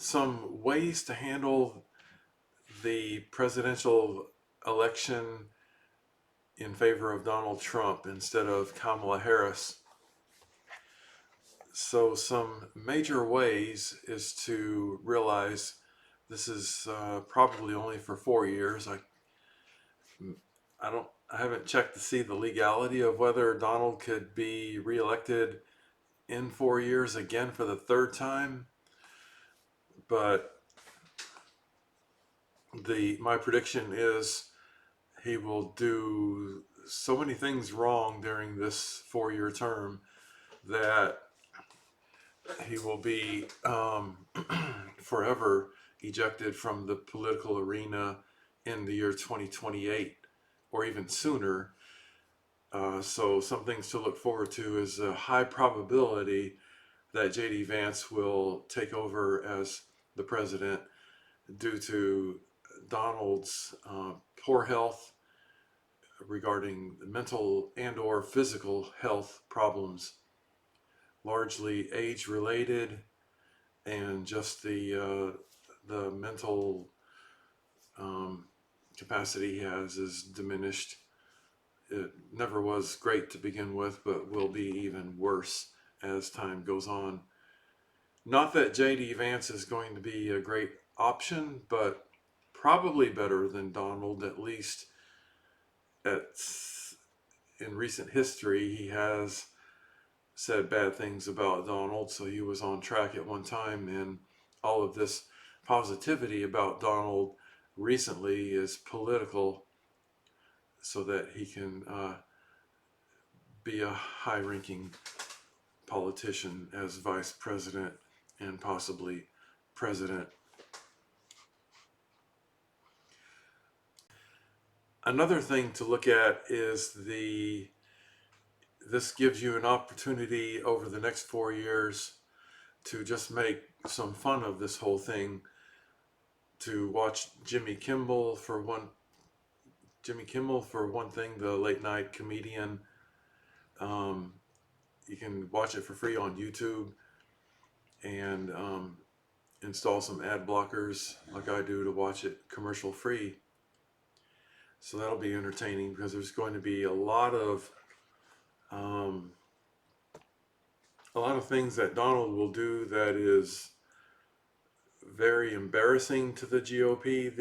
some ways to handle the presidential election in favor of Donald Trump instead of Kamala Harris. So some major ways is to realize this is probably only for 4 years. I haven't checked to see the legality of whether Donald could be reelected in 4 years again for the third time, but my prediction is he will do so many things wrong during this 4-year term that he will be forever ejected from the political arena in the year 2028 or even sooner. So some things to look forward to is a high probability that J.D. Vance will take over as the president due to Donald's poor health regarding mental and or physical health problems, largely age related, and just the mental capacity he has is diminished. It never was great to begin with, but will be even worse as time goes on. Not that J.D. Vance is going to be a great option, but probably better than Donald, at least in recent history. He has said bad things about Donald, so he was on track at one time, and all of this positivity about Donald recently is political so that he can be a high-ranking politician as vice president and possibly president. Another thing to look at is this gives you an opportunity over the next 4 years to just make some fun of this whole thing, to watch Jimmy Kimmel for one thing, the late night comedian. You can watch it for free on YouTube and install some ad blockers like I do to watch it commercial free. So that'll be entertaining because there's going to be a lot of things that Donald will do that is very embarrassing to the GOP,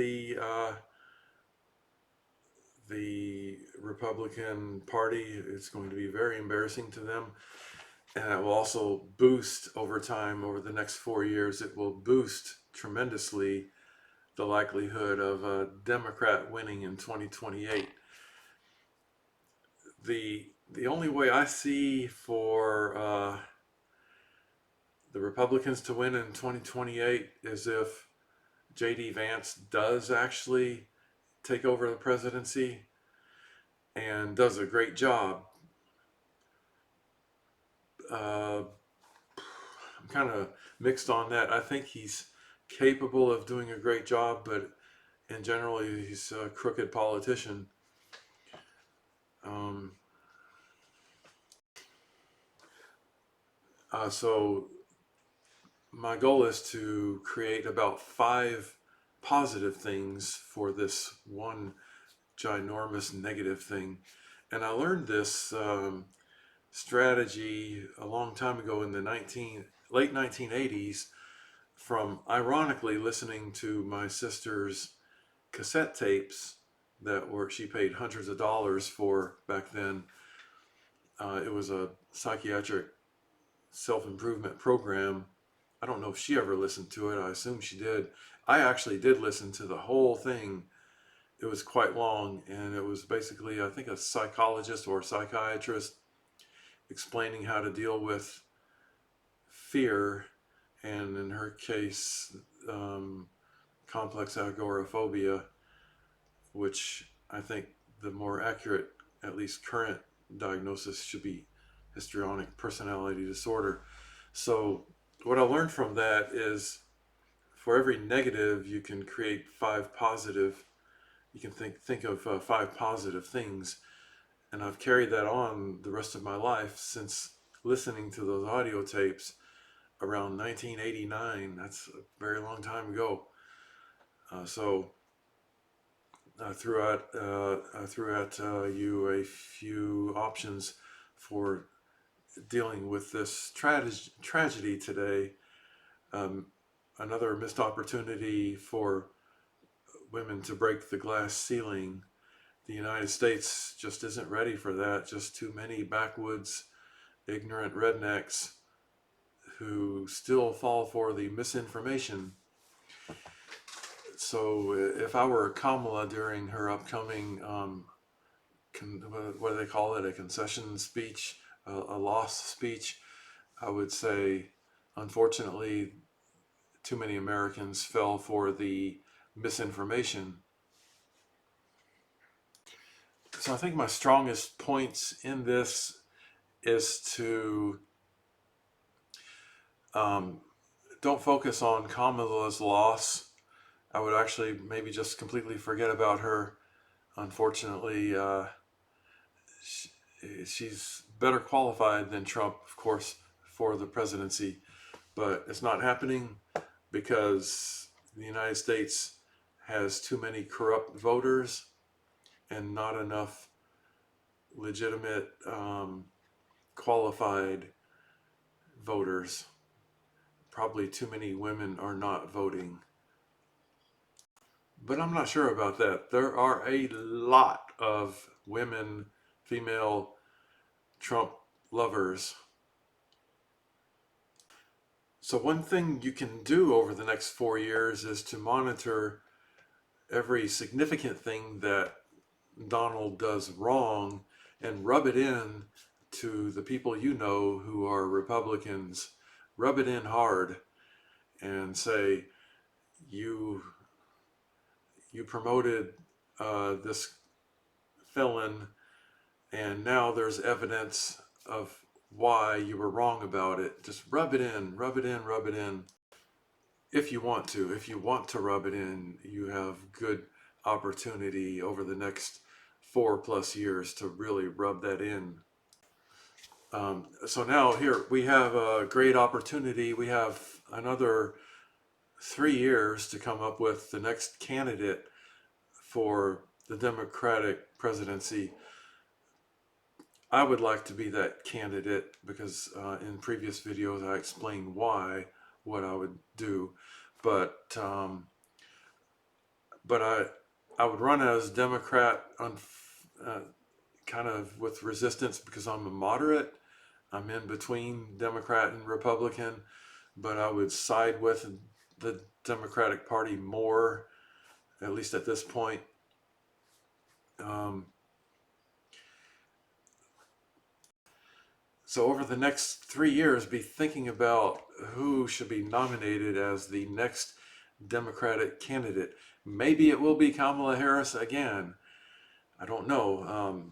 the Republican Party. It's going to be very embarrassing to them, and it will also boost over time. Over the next 4 years, it will boost tremendously the likelihood of a Democrat winning in 2028. The only way I see for the Republicans to win in 2028 is if J.D. Vance does actually take over the presidency and does a great job. I'm kind of mixed on that. I think he's capable of doing a great job, but in general, he's a crooked politician. So my goal is to create about 5 positive things for this one ginormous negative thing. And I learned this strategy a long time ago in the late 1980s from, ironically, listening to my sister's cassette tapes she paid hundreds of dollars for back then. It was a psychiatric self-improvement program. I don't know if she ever listened to it. I assume she did. I actually did listen to the whole thing. It was quite long, and it was basically, I think, a psychologist or a psychiatrist explaining how to deal with fear, and in her case, complex agoraphobia, which I think the more accurate, at least current diagnosis should be histrionic personality disorder. So what I learned from that is for every negative, you can create 5 positive. You can think of 5 positive things. And I've carried that on the rest of my life since listening to those audio tapes. around 1989. That's a very long time ago. So I threw at you a few options for dealing with this tragedy today. Um, Another missed opportunity for women to break the glass ceiling. The United States just isn't ready for that. Just too many backwoods, ignorant rednecks who still fall for the misinformation. So if I were Kamala during her upcoming, what do they call it, a concession speech, a loss speech, I would say, unfortunately, too many Americans fell for the misinformation. So I think my strongest points in this is to don't focus on Kamala's loss. I would actually maybe just completely forget about her. Unfortunately, she's better qualified than Trump, of course, for the presidency, but it's not happening because the United States has too many corrupt voters and not enough legitimate, qualified voters. Probably too many women are not voting. But I'm not sure about that. There are a lot of women, female Trump lovers. So one thing you can do over the next 4 years is to monitor every significant thing that Donald does wrong and rub it in to the people you know who are Republicans. Rub it in hard and say, you promoted this felon, and now there's evidence of why you were wrong about it. Just rub it in, rub it in, rub it in. If you want to. If you want to rub it in, you have good opportunity over the next 4+ years to really rub that in. So now here we have a great opportunity. We have another 3 years to come up with the next candidate for the Democratic presidency. I would like to be that candidate because in previous videos I explained what I would do, but I would run as Democrat kind of with resistance because I'm a moderate. I'm in between Democrat and Republican, but I would side with the Democratic Party more, at least at this point. So over the next 3 years, be thinking about who should be nominated as the next Democratic candidate. Maybe it will be Kamala Harris again. I don't know.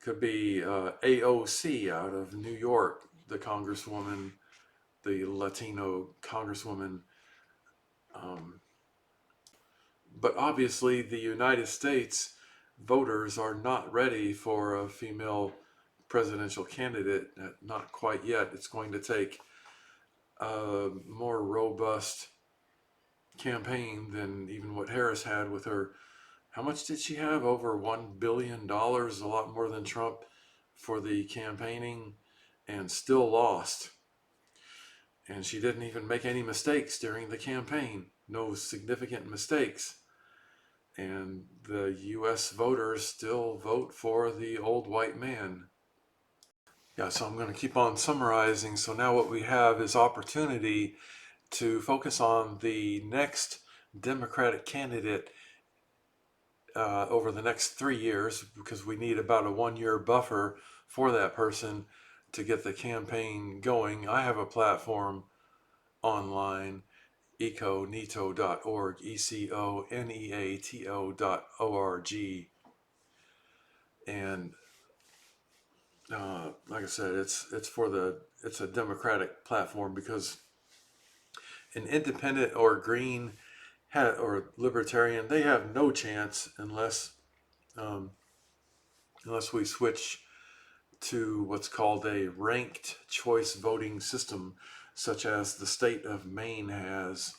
Could be AOC out of New York, the congresswoman, the Latino congresswoman. But obviously the United States voters are not ready for a female presidential candidate. Not quite yet. It's going to take a more robust campaign than even what Harris had with her. How much did she have? Over $1 billion, a lot more than Trump for the campaigning, and still lost. And she didn't even make any mistakes during the campaign. No significant mistakes. And the US voters still vote for the old white man. Yeah, so I'm going to keep on summarizing. So now what we have is opportunity to focus on the next Democratic candidate over the next 3 years, because we need about a 1-year buffer for that person to get the campaign going. I have a platform online, econeato.org, econeato.org, and like I said, it's a Democratic platform because an independent or green or libertarian, they have no chance unless we switch to what's called a ranked choice voting system. such as the state of Maine has.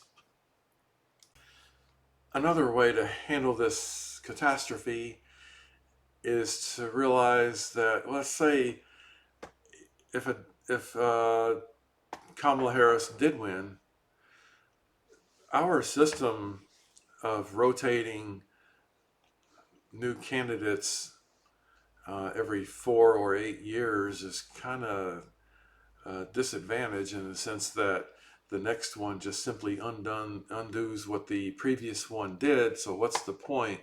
Another way to handle this catastrophe is to realize that, let's say, if Kamala Harris did win, our system of rotating new candidates every 4 or 8 years is kind of disadvantage, in the sense that the next one just simply undoes what the previous one did. So what's the point?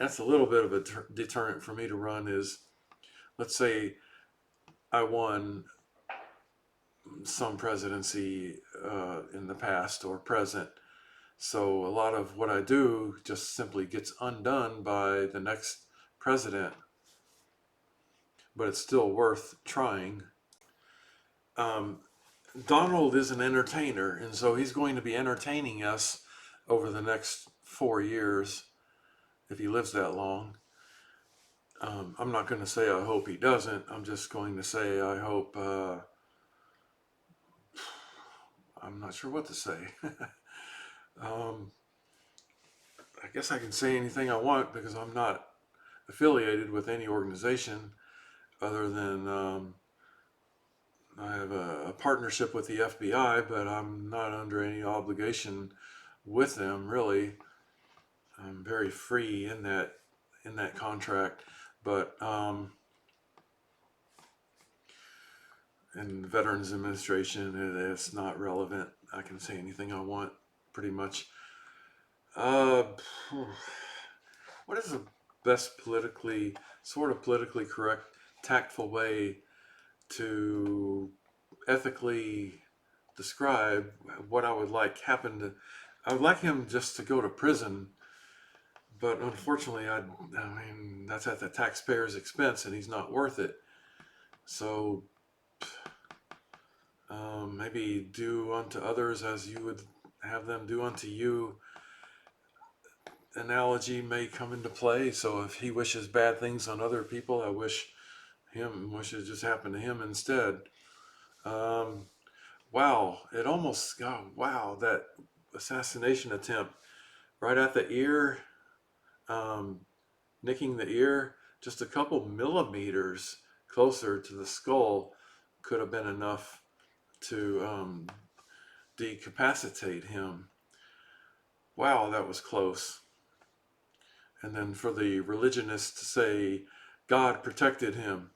That's a little bit of a deterrent for me to run. Is, let's say I won some presidency in the past or present, so a lot of what I do just simply gets undone by the next president, but it's still worth trying. Donald is an entertainer, and so he's going to be entertaining us over the next 4 years if he lives that long. I'm not going to say I hope he doesn't. I'm just going to say I hope. I'm not sure what to say. I guess I can say anything I want because I'm not affiliated with any organization other than I have a partnership with the FBI, but I'm not under any obligation with them, really. I'm very free in that contract, but in the Veterans Administration, it's not relevant. I can say anything I want, pretty much. What is the best politically correct, tactful way to ethically describe what I would like happen to? I would like him just to go to prison, but unfortunately, I mean, that's at the taxpayer's expense, and he's not worth it. So maybe do unto others as you would have them do unto you analogy may come into play. So if he wishes bad things on other people, I wish it just happened to him instead. Wow, that assassination attempt right at the ear, nicking the ear, just a couple millimeters closer to the skull could have been enough to decapacitate him. Wow, that was close. And then for the religionists to say God protected him.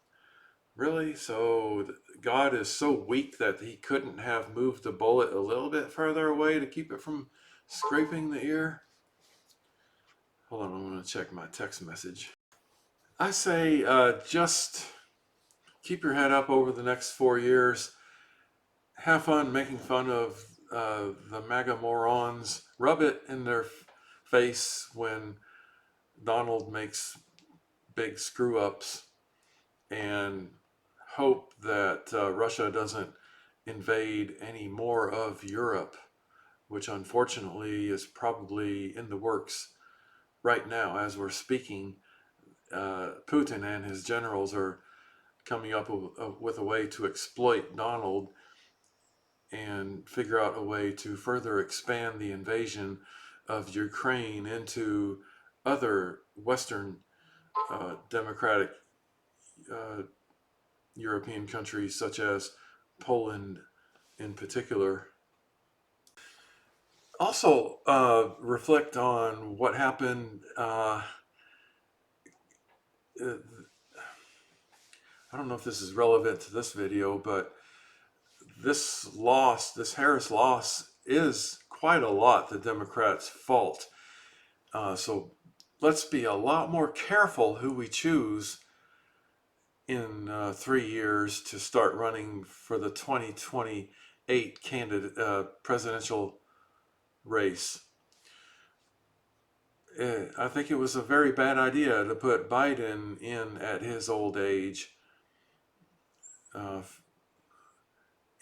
Really? So God is so weak that he couldn't have moved the bullet a little bit further away to keep it from scraping the ear? Hold on, I'm going to check my text message. I say just keep your head up over the next 4 years. Have fun making fun of the MAGA morons. Rub it in their face when Donald makes big screw ups, and hope that Russia doesn't invade any more of Europe, which unfortunately is probably in the works right now as we're speaking. Putin and his generals are coming up with a way to exploit Donald and figure out a way to further expand the invasion of Ukraine into other Western democratic European countries, such as Poland in particular. Also, reflect on what happened. I don't know if this is relevant to this video, but this Harris loss, is quite a lot the Democrats' fault. So let's be a lot more careful who we choose in 3 years to start running for the 2028 presidential race. I think it was a very bad idea to put Biden in at his old age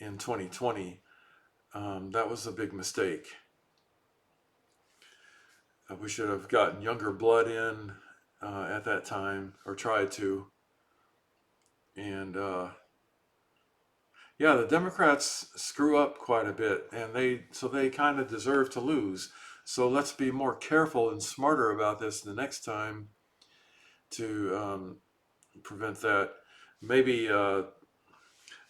in 2020. That was a big mistake. We should have gotten younger blood in at that time, or tried to. And Yeah, the Democrats screw up quite a bit, and they kind of deserve to lose. So let's be more careful and smarter about this the next time to prevent that. Maybe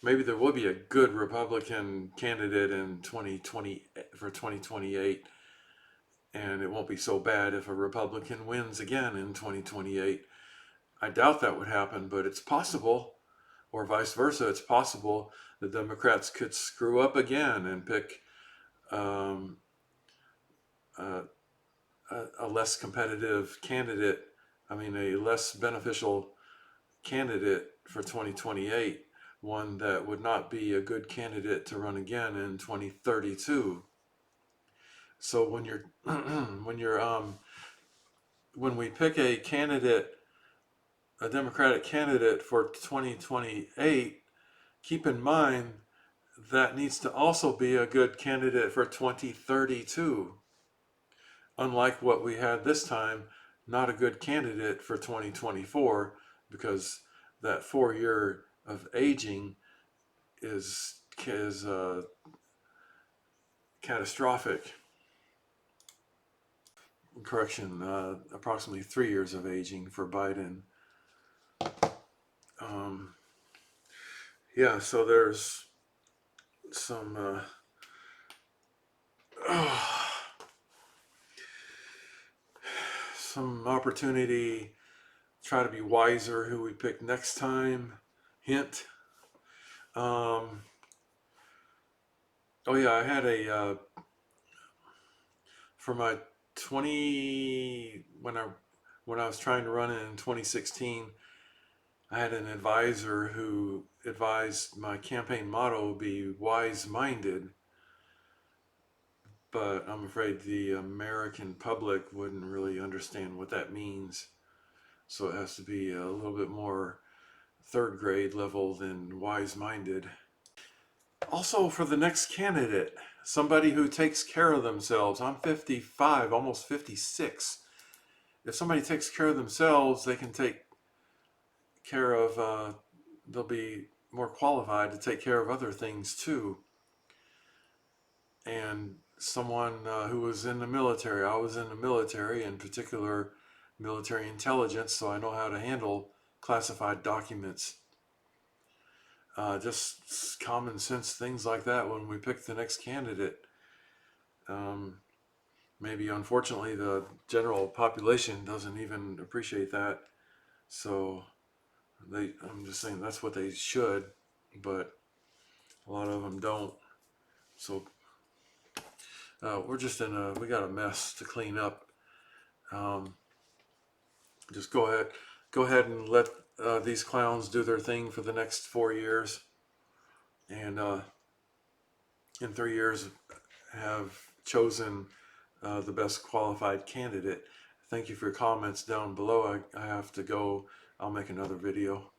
maybe there will be a good Republican candidate in 2020 for 2028, and it won't be so bad if a Republican wins again in 2028. I doubt that would happen, but it's possible, or vice versa. It's possible the Democrats could screw up again and pick um, a, a less competitive candidate. I mean, a less beneficial candidate for 2028, one that would not be a good candidate to run again in 2032. So when we pick a candidate, a Democratic candidate for 2028, keep in mind that needs to also be a good candidate for 2032. Unlike what we had this time, not a good candidate for 2024, because that 4 year of aging is catastrophic. Correction, approximately 3 years of aging for Biden. Um, yeah, so there's some some opportunity. Try to be wiser who we pick next time. Hint. Um, oh yeah, I had for my 20 when I was trying to run it in 2016. I had an advisor who advised my campaign motto be wise-minded, but I'm afraid the American public wouldn't really understand what that means. So it has to be a little bit more third grade level than wise-minded. Also, for the next candidate, somebody who takes care of themselves. I'm 55, almost 56. If somebody takes care of themselves, they can take care of, they'll be more qualified to take care of other things too. And someone who was in the military, I was in the military, in particular military intelligence, so I know how to handle classified documents. Just common sense things like that when we pick the next candidate. Maybe unfortunately the general population doesn't even appreciate that. So I'm just saying that's what they should, but a lot of them don't. So we're just we got a mess to clean up. Um, just go ahead and let these clowns do their thing for the next 4 years, and in 3 years have chosen the best qualified candidate. Thank you for your comments down below. I have to go. I'll make another video.